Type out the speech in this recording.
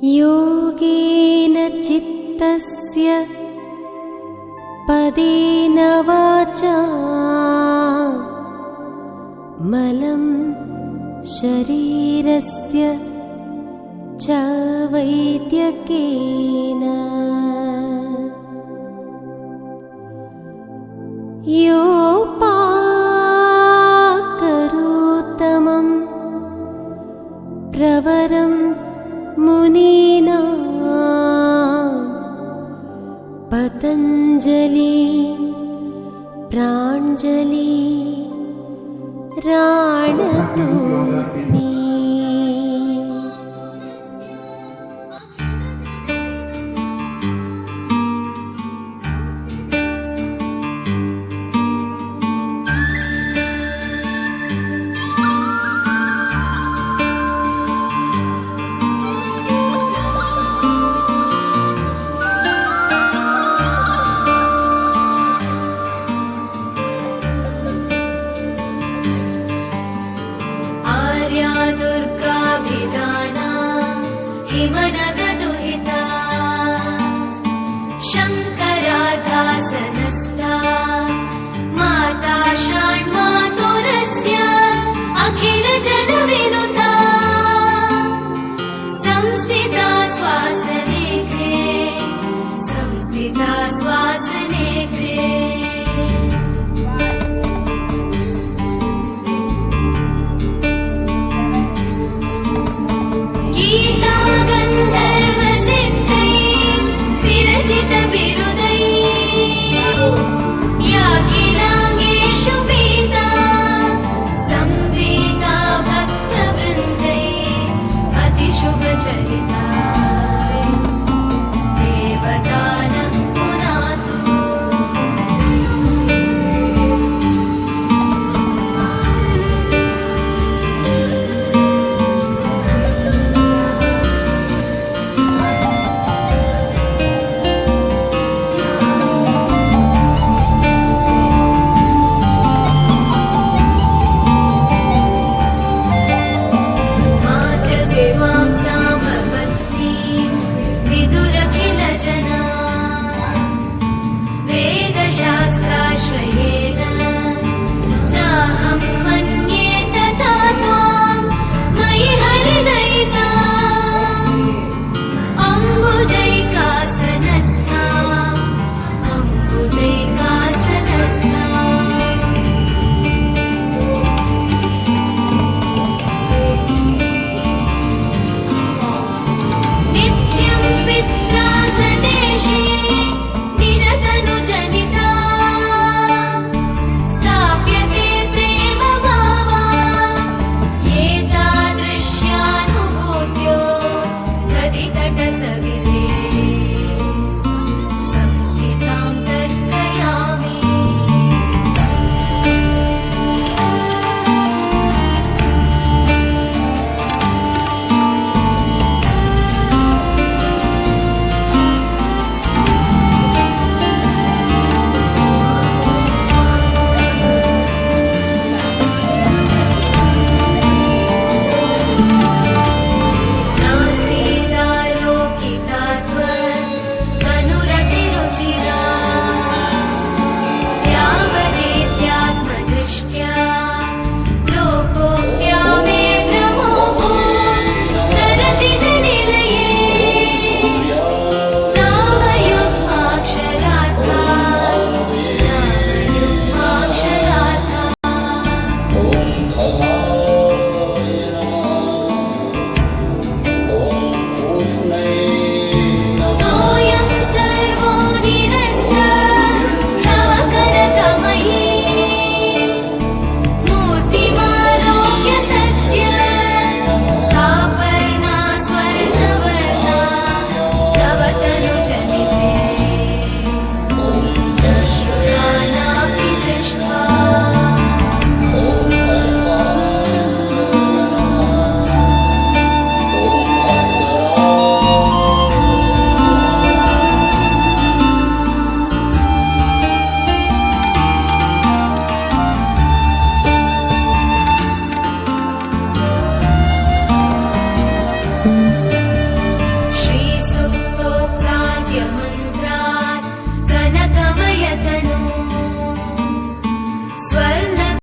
योगेन चित्तस्य पदेन वाचा मलं शरीरस्य च वैद्यकेन योपाकरोत्तमं प्रवरं मुनीनां पतञ्जलि प्राञ्जलि राणतोऽस्मि। दुर्गाभिधाना हिमनगदुहिता शङ्कराधासनस्था माता षण्मातुरस्य अखिलजनविनुता संस्थिता श्वासने गृहे गीता गन्धर्वसिद्धै विरचित बिरुदै याखिलाङ्गेषु पीता संवेदा भक्तवृन्दै अतिशुभचरिता देवतानं पुनातु विदुरखिलजना वेदशास्त्राश्रयेण नाहं मन्ये तथा त्वां मयि हरिदयिता अम्बुजैकासनस्था नित्यं पित्रा सदेशे निजतनुजनिता स्थाप्यते प्रेमभावा एतादृश्यानुभूत्यो नदीतटसविधे संस्थितां तर्कयामि